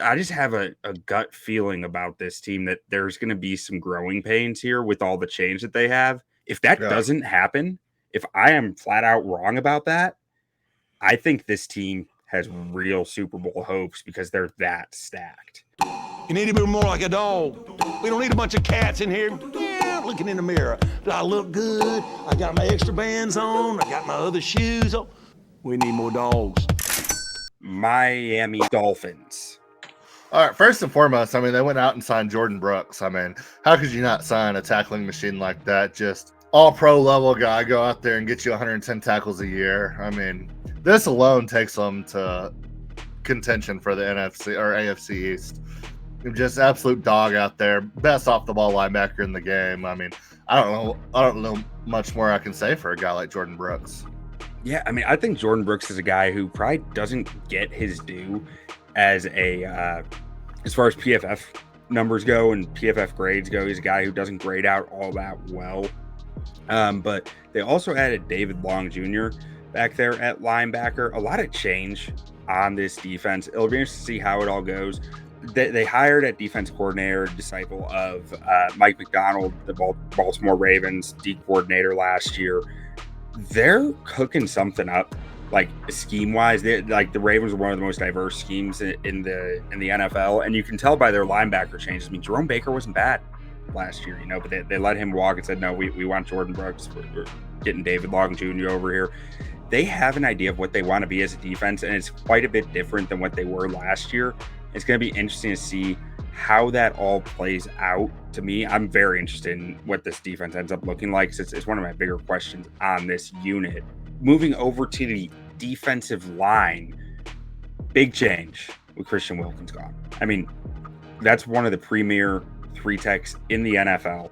I just have a gut feeling about this team that there's going to be some growing pains here with all the change that they have. If that doesn't happen, if I am flat out wrong about that, I think this team has real Super Bowl hopes because they're that stacked. You need to be more like a dog. We don't need a bunch of cats in here looking in the mirror. Do I look good? I got my extra bands on. I got my other shoes on. We need more dogs. Miami Dolphins. All right, first and foremost, I mean, they went out and signed Jordyn Brooks. I mean, how could you not sign a tackling machine like that? Just all-pro level guy, go out there and get you 110 tackles a year. I mean, this alone takes them to contention for the NFC or AFC East. Just absolute dog out there, best off-the-ball linebacker in the game. I mean, I don't know much more I can say for a guy like Jordyn Brooks. Yeah, I mean, I think Jordyn Brooks is a guy who probably doesn't get his due as far as PFF numbers go and PFF grades go. He's a guy who doesn't grade out all that well. But they also added David Long Jr. back there at linebacker. A lot of change on this defense. It'll be interesting to see how it all goes. They hired a defense coordinator, disciple of Mike McDonald, the Baltimore Ravens D coordinator last year. They're cooking something up, like scheme wise. Like the Ravens are one of the most diverse schemes in the NFL, and you can tell by their linebacker changes. I mean, Jerome Baker wasn't bad last year, but they let him walk and said, no, we want Jordyn Brooks. We're getting David Long Jr. over here. They have an idea of what they want to be as a defense, and it's quite a bit different than what they were last year. It's going to be interesting to see how that all plays out. To me, I'm very interested in what this defense ends up looking like. It's one of my bigger questions on this unit. Moving over to the defensive line, big change with Christian Wilkins gone. I mean, that's one of the premier three techs in the NFL.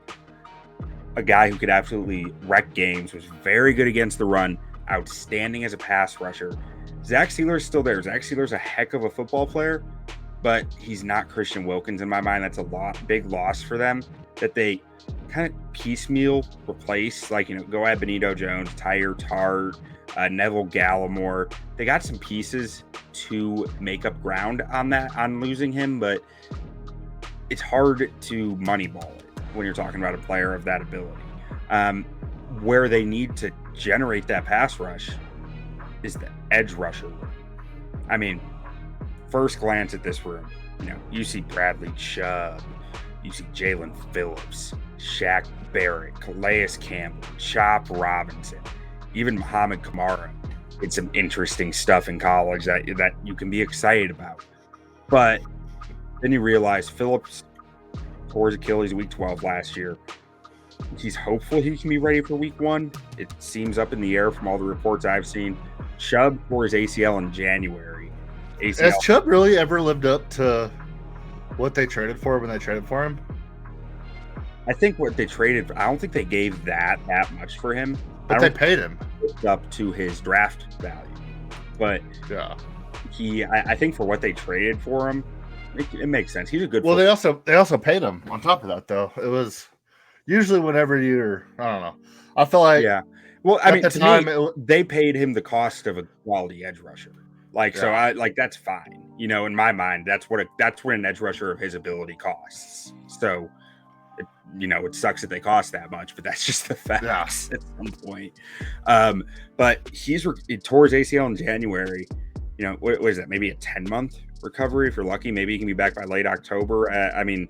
A guy who could absolutely wreck games, was very good against the run, outstanding as a pass rusher. Zach Sieler is still there. Zach Sieler's a heck of a football player, but he's not Christian Wilkins in my mind. That's a big loss for them that they kind of piecemeal replace. Like, go add Benito Jones, Tyre Tart, Neville Gallimore. They got some pieces to make up ground on losing him, but it's hard to moneyball it when you're talking about a player of that ability. Where they need to generate that pass rush is the edge rusher. I mean, first glance at this room, you see Bradley Chubb, you see Jalen Phillips, Shaq Barrett, Calais Campbell, Chop Robinson, even Muhammad Kamara. It's some interesting stuff in college that you can be excited about. But then you realize Phillips tore his Achilles week 12 last year. He's hopeful he can be ready for week 1. It seems up in the air from all the reports I've seen. Chubb tore his ACL in January. Has Chubb really ever lived up to what they traded for when they traded for him? I think what they traded for, I don't think they gave that much for him. But they paid him. Up to his draft value. But yeah, I think for what they traded for him, it makes sense. He's a good. Well, they also paid him on top of that, though. It was usually whenever I don't know. I feel like Well, I mean, to me, they paid him the cost of a quality edge rusher. So that's fine. In my mind, that's what an edge rusher of his ability costs. So, it sucks that they cost that much, but that's just the facts at some point. But he tore his ACL in January. What is that? Maybe a 10-month recovery if you're lucky. Maybe he can be back by late October. I mean,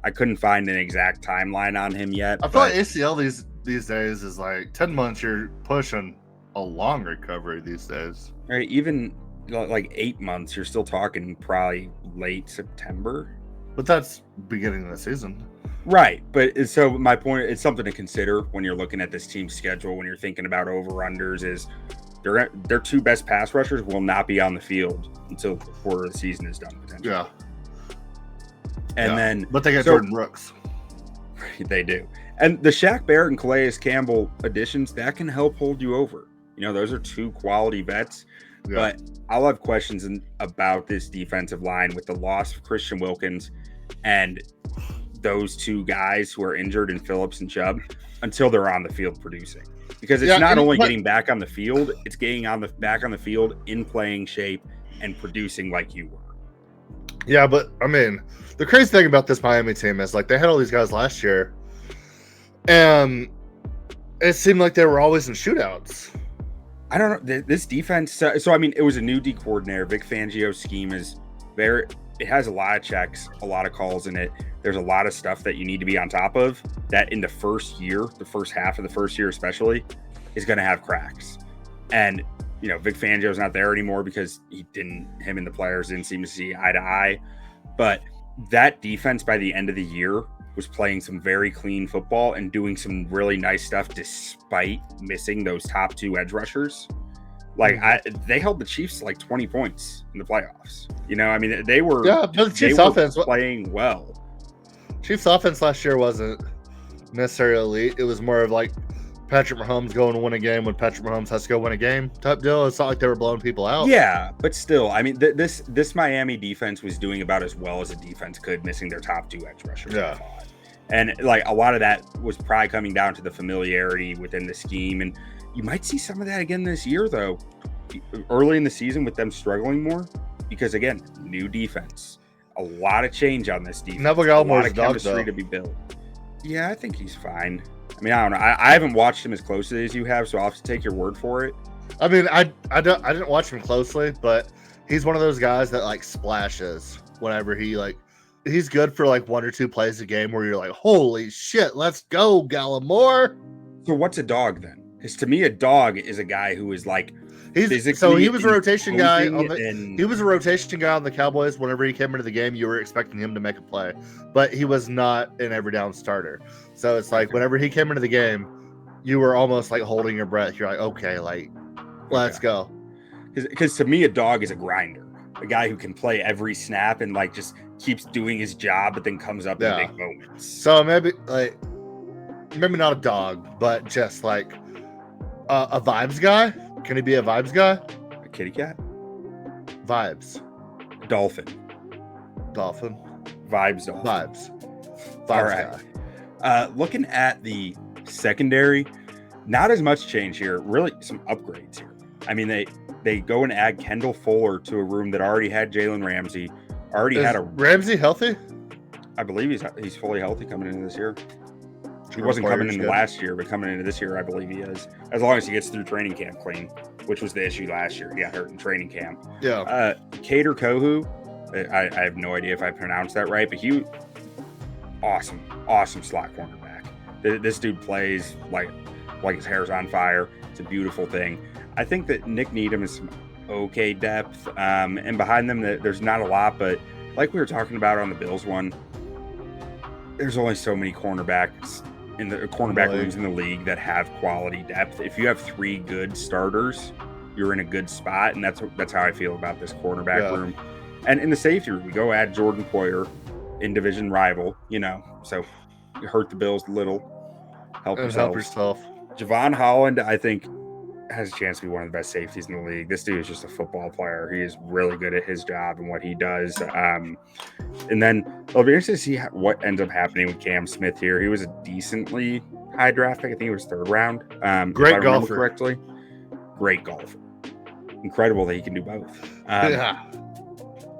I couldn't find an exact timeline on him yet. I feel like ACL these days is like 10 months. You're pushing a long recovery these days. Right, even like 8 months, you're still talking probably late September. But that's beginning of the season. Right, but so my point, it's something to consider when you're looking at this team's schedule, when you're thinking about over-unders, is their two best pass rushers will not be on the field until before the season is done, potentially. Yeah. But they got Jordyn Brooks. They do. And the Shaq Barrett and Calais Campbell additions, that can help hold you over. Those are two quality vets. Yeah. But I'll have questions about this defensive line with the loss of Christian Wilkins and those two guys who are injured in Phillips and Chubb until they're on the field producing. Because it's not only getting back on the field, it's getting back on the field in playing shape and producing like you were. Yeah, but I mean, the crazy thing about this Miami team is like they had all these guys last year, and it seemed like they were always in shootouts. I don't know. This defense. So I mean, it was a new D coordinator. Vic Fangio's scheme is very. It has a lot of checks, a lot of calls in it. There's a lot of stuff that you need to be on top of. That in the first year, the first half of the first year, especially, is going to have cracks. And Vic Fangio's not there anymore because him and the players didn't seem to see eye to eye. But that defense by the end of the year was playing some very clean football and doing some really nice stuff despite missing those top two edge rushers. They held the Chiefs to like 20 points in the playoffs. I mean, they were the Chiefs offense playing well. Chiefs offense last year wasn't necessarily elite. It was more of like Patrick Mahomes going to win a game when Patrick Mahomes has to go win a game type deal. It's not like they were blowing people out. Yeah, but still, I mean, this Miami defense was doing about as well as a defense could, missing their top two edge rushers. Yeah. And like a lot of that was probably coming down to the familiarity within the scheme. And you might see some of that again this year, though, early in the season with them struggling more. Because, again, new defense. A lot of change on this defense. Neville a lot Gallipore's of dog, chemistry though. to be built. Yeah, I think he's fine. I mean, I don't know. I haven't watched him as closely as you have, so I'll have to take your word for it. I mean, I didn't watch him closely, but he's one of those guys that like splashes whenever he's good for like one or two plays a game where you're like, holy shit, let's go, Gallimore. So what's a dog then? Because to me, a dog is a guy who is like he was a rotation guy he was a rotation guy on the Cowboys. Whenever he came into the game, you were expecting him to make a play, but he was not an every down starter. So it's like whenever he came into the game, you were almost like holding your breath. You're like, okay, like let's go. Because to me, a dog is a grinder, a guy who can play every snap and like just keeps doing his job, but then comes up in big moments. So maybe not a dog, but just like a vibes guy. Can he be a vibes guy? A kitty cat? Vibes. Dolphin. Vibes dolphin. Vibes All right. guy. Looking at the secondary, not as much change here. Really some upgrades here. I mean, they go and add Kendall Fuller to a room that already had Jalen Ramsey. Is Ramsey healthy? I believe he's fully healthy coming into this year. He wasn't coming into last year, but coming into this year, I believe he is. As long as he gets through training camp clean, which was the issue last year. He got hurt in training camp. Yeah. Kader Kohu, I have no idea if I pronounced that right, but he awesome slot cornerback. This dude plays like his hair's on fire. It's a beautiful thing. I think that Nick Needham is some okay depth, and behind them there's not a lot, but like we were talking about on the Bills one, there's only so many cornerbacks in the cornerback rooms in the league that have quality depth. If you have three good starters, you're in a good spot, and that's how I feel about this cornerback room. And in the safety room, we go add Jordan Poyer, in division rival, so you hurt the Bills a little, help yourself. Javon Holland, I think, has a chance to be one of the best safeties in the league. This dude is just a football player. He is really good at his job and what he does. And then it'll be interesting to see what ends up happening with Cam Smith here. He was a decently high draft pick. I think he was third round. Great golfer. Correctly. Great golfer. Incredible that he can do both.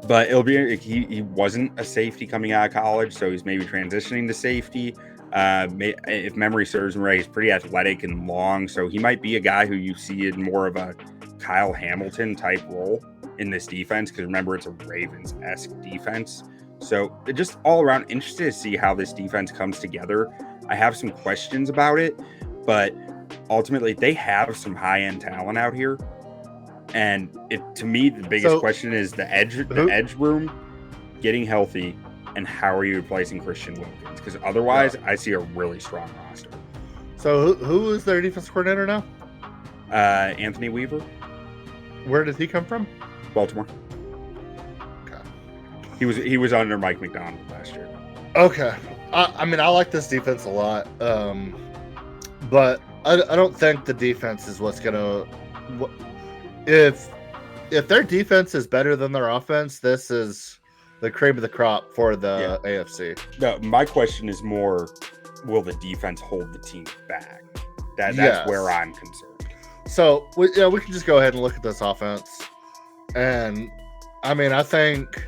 But it'll be he wasn't a safety coming out of college, so he's maybe transitioning to safety. If memory serves me right, he's pretty athletic and long, so he might be a guy who you see in more of a Kyle Hamilton type role in this defense, because remember, it's a Ravens-esque defense. So just all around interested to see how this defense comes together. I have some questions about it, but ultimately they have some high-end talent out here. And to me, the biggest question is the edge room getting healthy, and how are you replacing Christian Wilkins? Because otherwise, I see a really strong roster. So who is their defense coordinator now? Anthony Weaver. Where did he come from? Baltimore. Okay. He was under Mike McDonald last year. Okay. I mean, I like this defense a lot, but I don't think the defense is what's gonna. If their defense is better than their offense, this is the cream of the crop for the AFC. No, my question is more, will the defense hold the team back? That's where I'm concerned. So we can just go ahead and look at this offense. And I mean, I think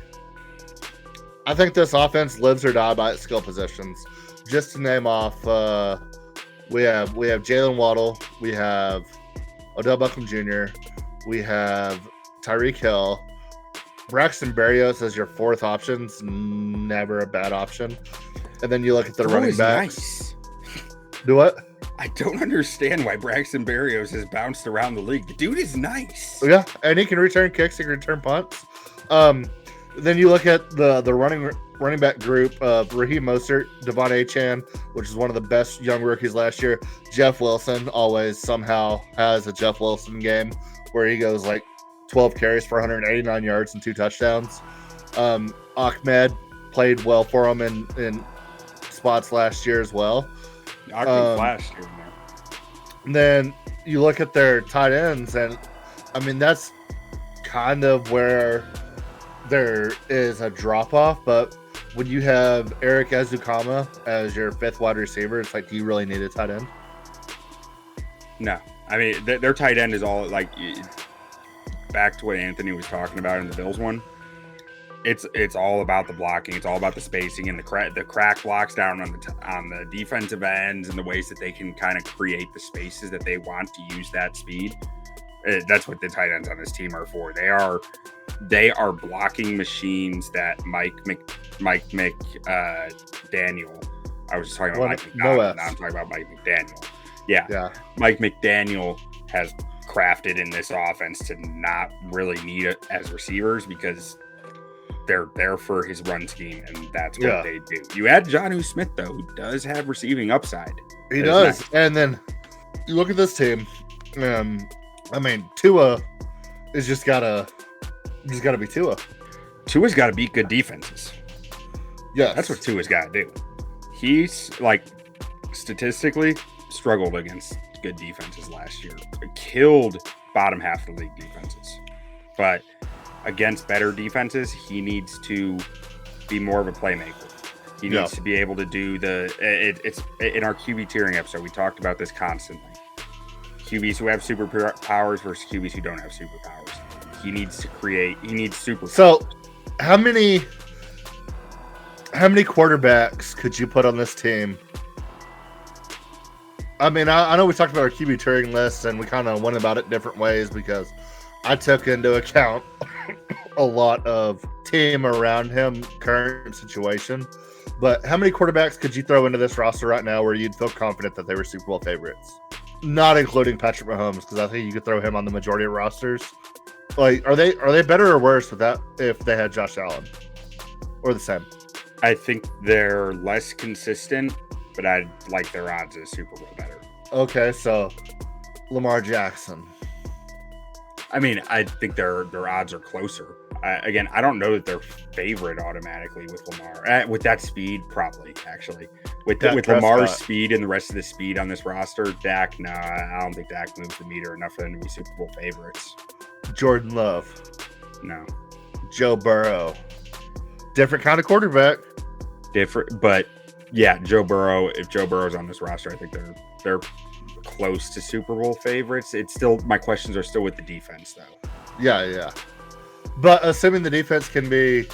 I think this offense lives or die by its skill positions. Just to name off, we have Jaylen Waddle, we have Odell Beckham Jr., we have Tyreek Hill, Braxton Berrios as your fourth option's never a bad option. And then you look at the running backs. Nice. Do what? I don't understand why Braxton Berrios has bounced around the league. The dude is nice. Yeah, and he can return kicks, he can return punts. Then you look at the running back group of Raheem Mostert, Devon Achane, which is one of the best young rookies last year. Jeff Wilson always somehow has a Jeff Wilson game where he goes like 12 carries for 189 yards and 2 touchdowns. Ahmed played well for him in spots last year as well. Ahmed last year, man. And then you look at their tight ends, and I mean that's kind of where there is a drop off. But when you have Eric Ezukama as your 5th wide receiver, it's like, do you really need a tight end? No, I mean their tight end is all like back to what Anthony was talking about in the Bills one. It's all about the blocking. It's all about the spacing and the crack blocks down on the defensive ends and the ways that they can kind of create the spaces that they want to use that speed. That's what the tight ends on this team are for. They are blocking machines that Mike McDaniel. I was just talking about Mike McDonald. Now I'm talking about Mike McDaniel. Yeah. Mike McDaniel has crafted in this offense to not really need it as receivers because they're there for his run scheme, and that's what they do. You add Jonnu Smith, though, who does have receiving upside. He does. Nice. And then you look at this team. I mean, Tua is just gotta be Tua. Tua's got to beat good defenses. Yeah, that's what Tua's got to do. He's like statistically struggled against good defenses last year. Killed bottom half of the league defenses, but against better defenses, he needs to be more of a playmaker. He needs to be able to do it's in our QB tiering episode. We talked about this constantly. QBs who have superpowers versus QBs who don't have superpowers. He needs superpowers. So, how many quarterbacks could you put on this team? I mean, I know we talked about our QB tiering list, and we kind of went about it different ways because I took into account a lot of team around him, current situation. But how many quarterbacks could you throw into this roster right now where you'd feel confident that they were Super Bowl favorites? Not including Patrick Mahomes, because I think you could throw him on the majority of rosters. Like, are they better or worse with that if they had Josh Allen, or the same? I think they're less consistent, but I'd like their odds as Super Bowl better. Okay, so Lamar Jackson. I mean, I think their odds are closer. Again, I don't know that they're favorite automatically with Lamar. With that speed, probably, actually. With Lamar's speed and the rest of the speed on this roster, Dak, I don't think Dak moves the meter enough for them to be Super Bowl favorites. Jordan Love. No. Joe Burrow. Different kind of quarterback. Different, but yeah, Joe Burrow. If Joe Burrow's on this roster, I think they're close to Super Bowl favorites. It's still, my questions are still with the defense, though. Yeah. But assuming the defense can be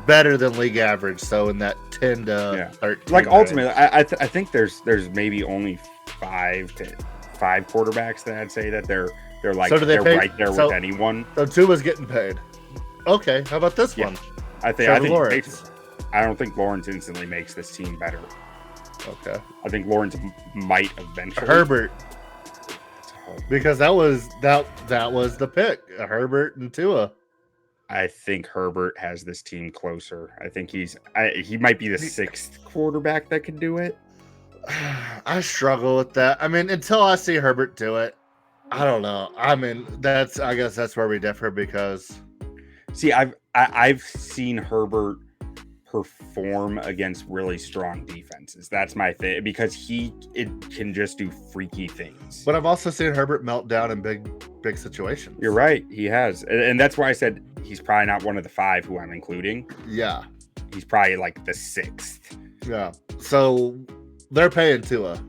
better than league average, so in that 10 to 13. Like ultimately, I think there's maybe only five quarterbacks that I'd say that they're like they're right there with anyone. So Tua's getting paid. Okay, how about this one? I think Lawrence. I don't think Lawrence instantly makes this team better. Okay. I think Lawrence might eventually. Herbert. Because that was the pick. Herbert and Tua. I think Herbert has this team closer. I think he might be the 6th quarterback that can do it. I struggle with that. I mean, until I see Herbert do it, I don't know. I mean, I guess that's where we differ because. See, I've seen Herbert perform against really strong defenses. That's my thing, because it can just do freaky things. But I've also seen Herbert melt down in big situations. You're right, he has, and that's why I said he's probably not one of the 5 who I'm including. Yeah, he's probably like the 6th. Yeah, so they're paying Tua.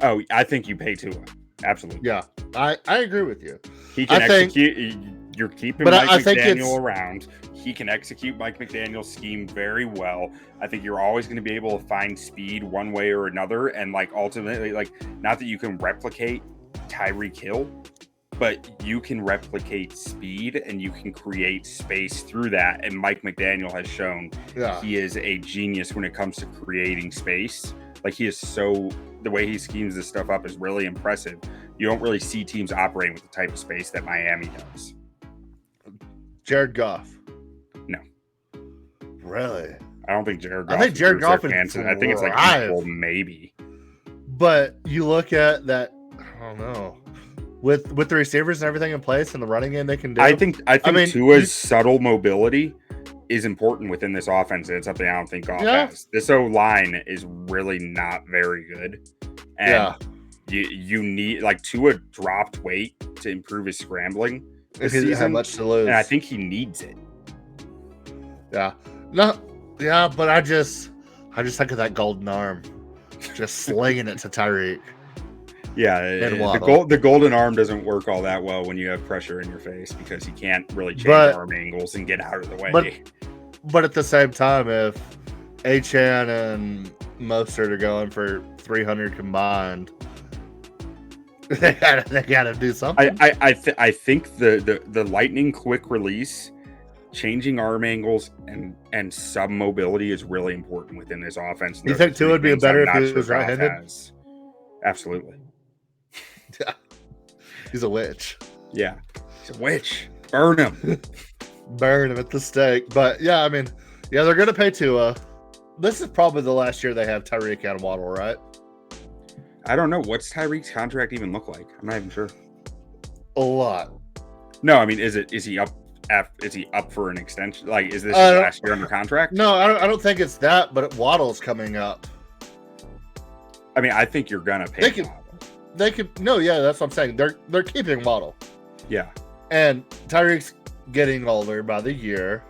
Oh, I think you pay Tua. Absolutely. Yeah, I agree with you. He can execute. You're keeping But Mike I think McDaniel around. He can execute Mike McDaniel's scheme very well. I think you're always going to be able to find speed one way or another. And like ultimately, like not that you can replicate Tyreek Hill, but you can replicate speed and you can create space through that. And Mike McDaniel has shown he is a genius when it comes to creating space. Like he is the way he schemes this stuff up is really impressive. You don't really see teams operating with the type of space that Miami does. Jared Goff. No. Really? I don't think Jared Goff. I think Jared Goff is I think it's like equal, maybe. But you look at that, I don't know. With the receivers and everything in place and the running game they can do. I think Tua's subtle mobility is important within this offense, and it's something I don't think Goff has. This O-line is really not very good. And you need, like, Tua dropped weight to improve his scrambling this season. He didn't have much to lose. And I think he needs it. Yeah. No. Yeah, but I just think of that golden arm. Just slinging it to Tyreek. Yeah, the golden arm doesn't work all that well when you have pressure in your face because he can't really change arm angles and get out of the way. But at the same time, if Achane and Mostert are going for 300 combined, they gotta do something. I think the lightning quick release, changing arm angles and sub mobility is really important within this offense. You think Tua would be better if he was right-handed? Absolutely. Yeah. He's a witch. Yeah. He's a witch. Burn him. Burn him at the stake. But yeah, I mean, yeah, they're gonna pay Tua. This is probably the last year they have Tyreek and Waddle, right? I don't know. What's Tyreek's contract even look like? I'm not even sure. A lot. No, I mean, is he up for an extension? Like, is this his last year under contract? No, I don't think it's that, but Waddle's coming up. I mean, I think you're gonna pay Waddle. They could that's what I'm saying. They're keeping Waddle. Yeah. And Tyreek's getting older by the year.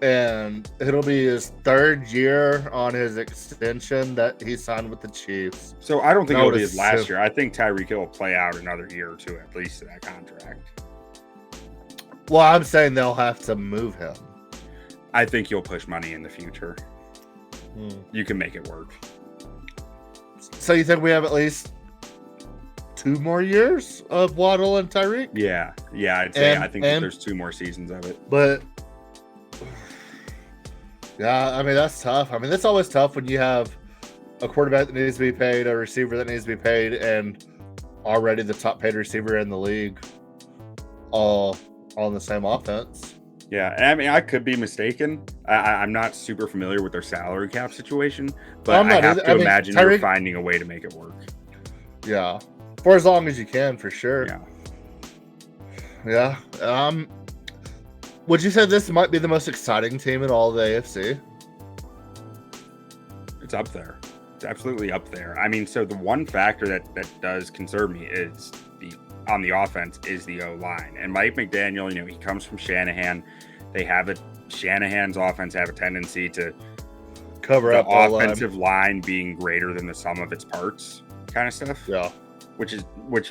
And it'll be his third year on his extension that he signed with the Chiefs. So I don't think it'll be his last year. I think Tyreek Hill will play out another year or two at least to that contract. Well, I'm saying they'll have to move him. I think you'll push money in the future. You can make it work. So you think we have at least 2 more years of Waddle and Tyreek? Yeah, I'd say I think that there's 2 more seasons of it. But yeah, I mean, that's tough. I mean, that's always tough when you have a quarterback that needs to be paid, a receiver that needs to be paid, and already the top paid receiver in the league all on the same offense. Yeah, and I mean, I could be mistaken. I'm not super familiar with their salary cap situation, but I have to imagine they're finding a way to make it work. Yeah, for as long as you can, for sure. Yeah. Would you say this might be the most exciting team in all of the AFC? It's up there. It's absolutely up there. I mean, so the one factor that does concern me is on the offense is the O-line. And Mike McDaniel, he comes from Shanahan. Shanahan's offense have a tendency to cover the up offensive line being greater than the sum of its parts kind of stuff. Yeah. Which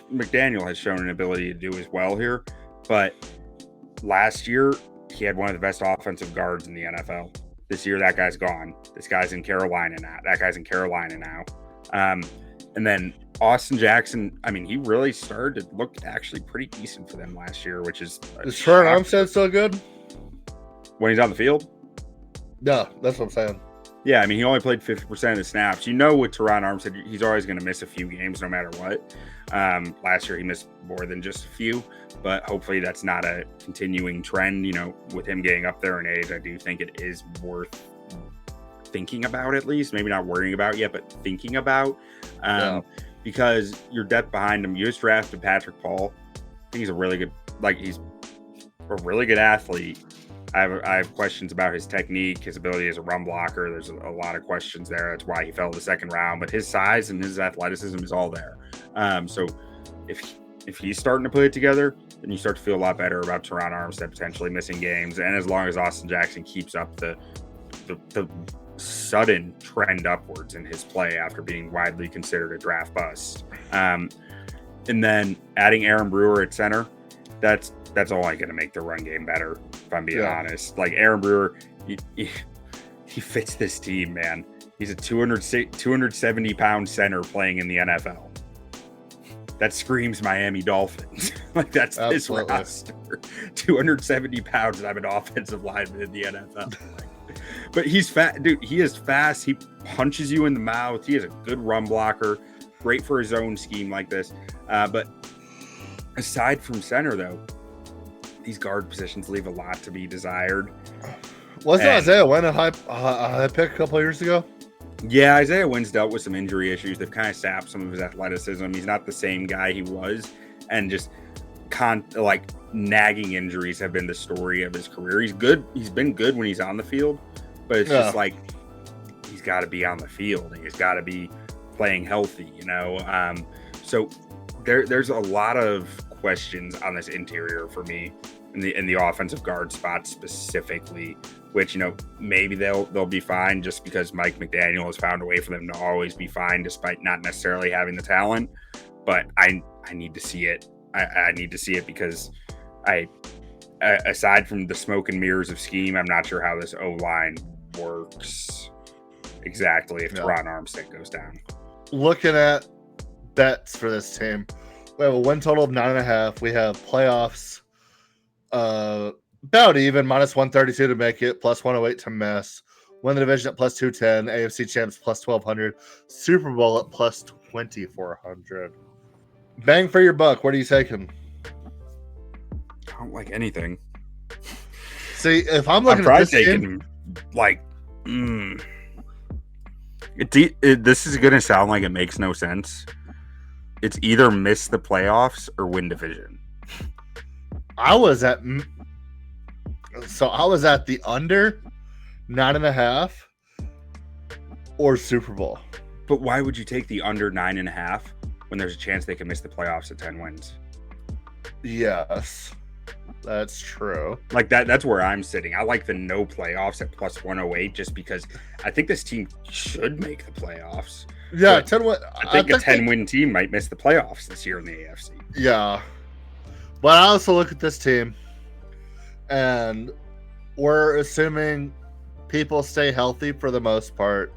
McDaniel has shown an ability to do as well here. But last year, he had one of the best offensive guards in the NFL. This year, that guy's gone. This guy's in Carolina now. That guy's in Carolina now. And then Austin Jackson, I mean, he really started to look actually pretty decent for them last year, which is... Is Terron Armstead still good? When he's on the field? No, that's what I'm saying. Yeah, I mean, he only played 50% of the snaps. With Tyron Armstead, he's always going to miss a few games no matter what. Last year, he missed more than just a few, but hopefully that's not a continuing trend. With him getting up there in age, I do think it is worth thinking about, at least. Maybe not worrying about yet, but thinking about. Because your depth behind him, you just drafted Patrick Paul. I think he's a really good athlete. I have questions about his technique, his ability as a run blocker. There's a lot of questions there. That's why he fell the second round. But his size and his athleticism is all there. So if he's starting to put it together, then you start to feel a lot better about Tyron Armstead potentially missing games. And as long as Austin Jackson keeps up the sudden trend upwards in his play after being widely considered a draft bust. And then adding Aaron Brewer at center, that's That's only going to make the run game better, if I'm being honest. Like Aaron Brewer, he fits this team, man. He's a 270-pound center playing in the NFL. That screams Miami Dolphins. Like, that's his roster. 270 pounds, and I'm an offensive lineman in the NFL. But he's fat, dude. He is fast. He punches you in the mouth. He is a good run blocker. Great for his own scheme like this. But aside from center, though, these guard positions leave a lot to be desired. Wasn't Isaiah Wynn a high pick a couple of years ago? Yeah, Isaiah Wynn's dealt with some injury issues. They've kind of sapped some of his athleticism. He's not the same guy he was. And just nagging injuries have been the story of his career. He's good. He's been good when he's on the field. But it's just like he's got to be on the field. And he's got to be playing healthy, you know? So there's a lot of questions on this interior for me in the offensive guard spot specifically, which, you know, maybe they'll be fine just because Mike McDaniel has found a way for them to always be fine despite not necessarily having the talent. But I need to see it. I need to see it because aside from the smoke and mirrors of scheme, I'm not sure how this O-line works exactly if Teron Armstead goes down. Looking at bets for this team, we have a win total of 9.5. We have playoffs about even, minus 132 to make it, plus 108 to miss. Win the division at plus 210. AFC champs plus 1200. Super Bowl at plus 2400. Bang for your buck. What are you taking? I don't like anything. See, if I'm looking at this taking this is going to sound like it makes no sense. It's either miss the playoffs or win division. I was at the under 9.5 or Super Bowl. But why would you take the under 9.5 when there's a chance they can miss the playoffs at 10 wins? Yes, that's true. Like that's where I'm sitting. I like the no playoffs at plus 108 just because I think this team should make the playoffs. Yeah, 10 win. I think a 10-win team might miss the playoffs this year in the AFC. Yeah. But I also look at this team, and we're assuming people stay healthy for the most part.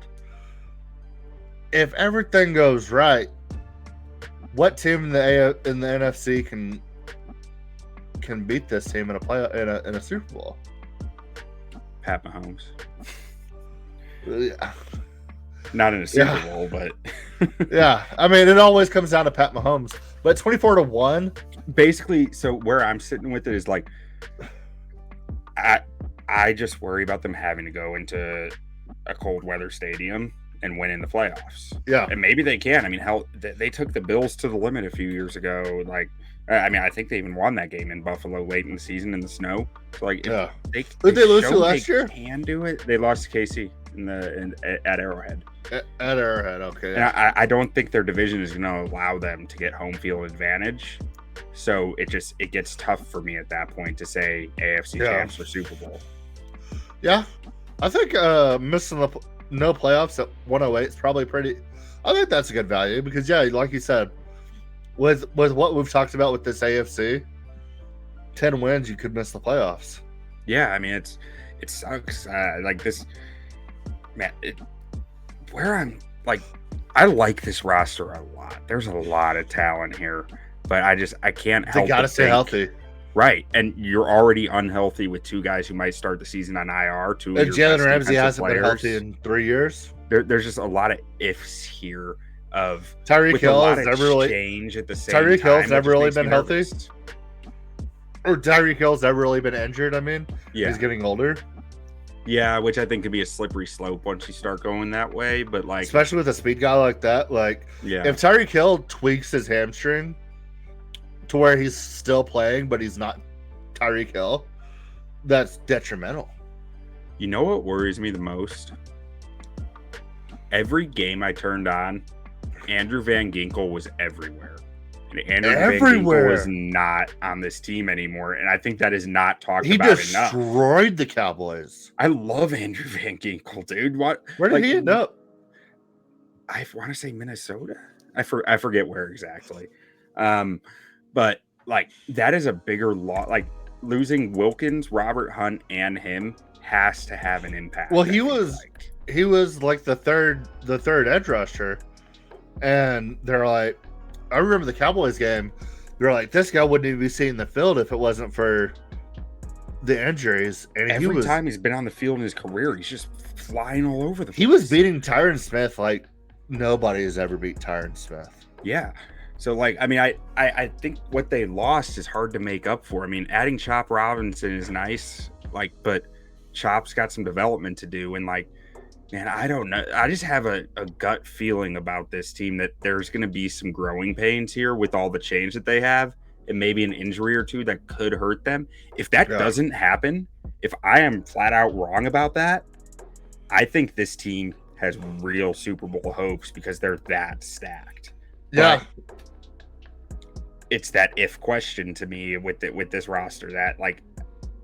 If everything goes right, what team in the NFC can beat this team in a Super Bowl? Pat Mahomes. Yeah. Not in a Super Bowl, but yeah. I mean, it always comes down to Pat Mahomes. But 24-1. Basically, so where I'm sitting with it is like, I just worry about them having to go into a cold weather stadium and win in the playoffs. Yeah. And maybe they can. I mean, hell, they took the Bills to the limit a few years ago. Like, I mean, I think they even won that game in Buffalo late in the season in the snow. So, like, yeah. They lose to last year? Can do it. They lost to KC at Arrowhead. At Arrowhead, okay. And I don't think their division is going to allow them to get home field advantage. So it gets tough for me at that point to say AFC champs or Super Bowl. Yeah, I think missing the no playoffs at 108 is probably pretty. I think that's a good value because like you said, with what we've talked about with this AFC, 10 wins you could miss the playoffs. Yeah, I mean it sucks. Like this, man. Where I'm like, I like this roster a lot. There's a lot of talent here. But I can't help. They gotta stay healthy, right? And you're already unhealthy with two guys who might start the season on IR. And Jalen Ramsey hasn't been healthy in 3 years. There's just a lot of ifs here. Of Tyreek Hill has never really change at the same Tyreek time. Hill's never really been healthy, or Tyreek Hill's never really been injured. I mean, he's getting older. Yeah, which I think could be a slippery slope once you start going that way. But like, especially with a speed guy like that, if Tyreek Hill tweaks his hamstring to where he's still playing, but he's not Tyreek Hill, that's detrimental. You know what worries me the most? Every game I turned on, Andrew Van Ginkel was everywhere. And Andrew Van Ginkel is not on this team anymore, and I think that is not talked about enough. He destroyed the Cowboys. I love Andrew Van Ginkel, dude. Where did he end up? I want to say Minnesota. I forget where exactly. But like that is a bigger loss. Like losing Wilkins, Robert Hunt, and him has to have an impact. Well, he was like the third edge rusher, and they're like, I remember the Cowboys game. They're like, this guy wouldn't even be seeing the field if it wasn't for the injuries. And every time he's been on the field in his career, he's just flying all over the place. He was beating Tyron Smith like nobody has ever beat Tyron Smith. Yeah. So, like, I mean, I think what they lost is hard to make up for. I mean, adding Chop Robinson is nice, like, but Chop's got some development to do. And, like, man, I don't know. I just have a gut feeling about this team that there's going to be some growing pains here with all the change that they have and maybe an injury or two that could hurt them. If that doesn't happen, if I am flat out wrong about that, I think this team has real Super Bowl hopes because they're that stacked. Yeah. But it's that if question to me with this roster that, like,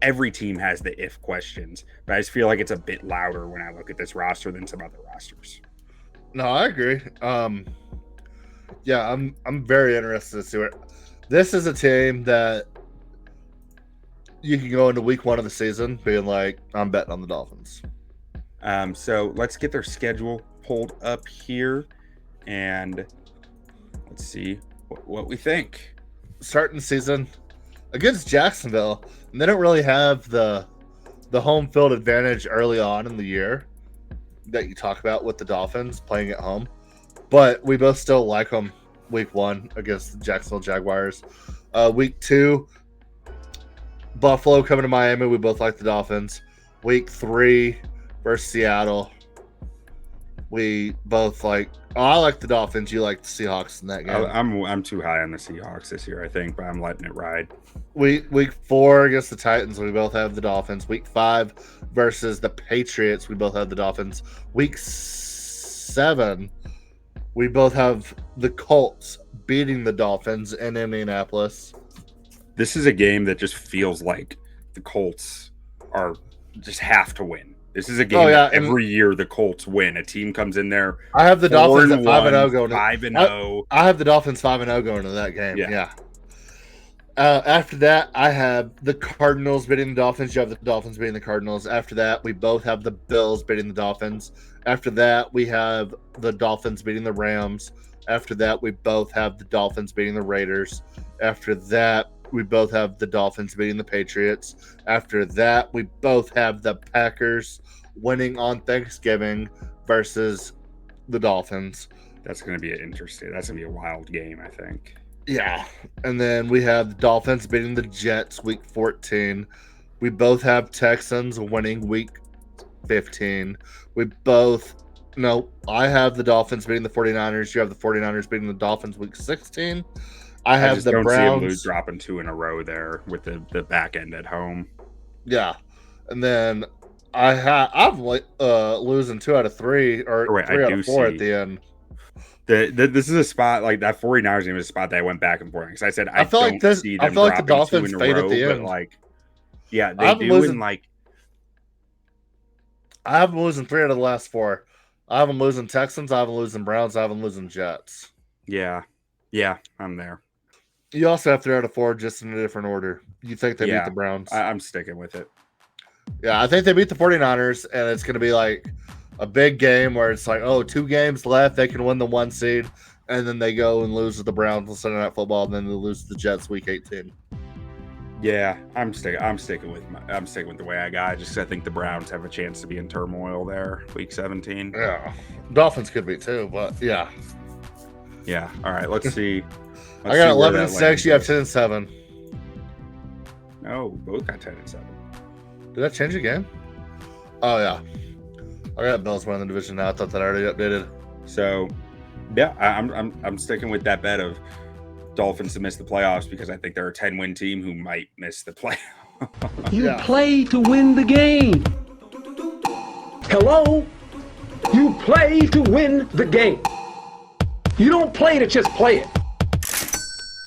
every team has the if questions, but I just feel like it's a bit louder when I look at this roster than some other rosters. No, I agree. Yeah, I'm very interested to see what this is. A team that you can go into week 1 of the season being like, I'm betting on the Dolphins. So let's get their schedule pulled up here and let's see what we think. Starting season against Jacksonville, and they don't really have the home field advantage early on in the year that you talk about with the Dolphins playing at home, but we both still like them. Week 1 against the Jacksonville Jaguars. Week 2, Buffalo coming to Miami. We both like the Dolphins. Week 3 versus Seattle. We both like. Oh, I like the Dolphins. You like the Seahawks in that game. I'm too high on the Seahawks this year, I think, but I'm letting it ride. Week 4 against the Titans. We both have the Dolphins. Week 5 versus the Patriots. We both have the Dolphins. Week 7, we both have the Colts beating the Dolphins in Indianapolis. This is a game that just feels like the Colts are just have to win. This is a game that every year the Colts win. A team comes in there. I have the Dolphins at 5-0 going. 5-0. I have the Dolphins 5-0 going to that game. Yeah. After that, I have the Cardinals beating the Dolphins. You have the Dolphins beating the Cardinals. After that, we both have the Bills beating the Dolphins. After that, we have the Dolphins beating the Rams. After that, we both have the Dolphins beating the Raiders. After that, we both have the Dolphins beating the Patriots. After that, we both have the Packers winning on Thanksgiving versus the Dolphins. That's going to be interesting. That's going to be a wild game, I think. Yeah. And then we have the Dolphins beating the Jets week 14. We both have Texans winning week 15. I have the Dolphins beating the 49ers. You have the 49ers beating the Dolphins week 16. I have the Browns. See them dropping 2 in a row there with the back end at home. Yeah. And then I'm losing 2 out of 3 or 3 out of 4 at the end. This is a spot like that 49ers game is a spot that I went back and forth because I said I feel like the Dolphins fade at the end. Like, yeah, they do. And like, I have them losing 3 out of the last 4. I have them losing Texans. I have them losing Browns. I have them losing Jets. Yeah, I'm there. You also have 3 out of 4, just in a different order. You think they beat the Browns? I'm sticking with it. Yeah, I think they beat the 49ers, and it's going to be like a big game where it's like, 2 games left. They can win the 1 seed, and then they go and lose to the Browns on Sunday Night Football, and then they lose to the Jets week 18. Yeah, I'm sticking with the way I got it, just 'cause I think the Browns have a chance to be in turmoil there week 17. Yeah, Dolphins could be too, but yeah. Yeah. All right. Let's see. I got 11-6. You have 10-7. No, both got 10-7. Did that change again? Oh yeah. I got Bills winning the division now. I thought that already updated. So, yeah, I'm sticking with that bet of Dolphins to miss the playoffs because I think they're a 10-win team who might miss the playoffs. You play to win the game. Hello? You play to win the game. You don't play to just play it.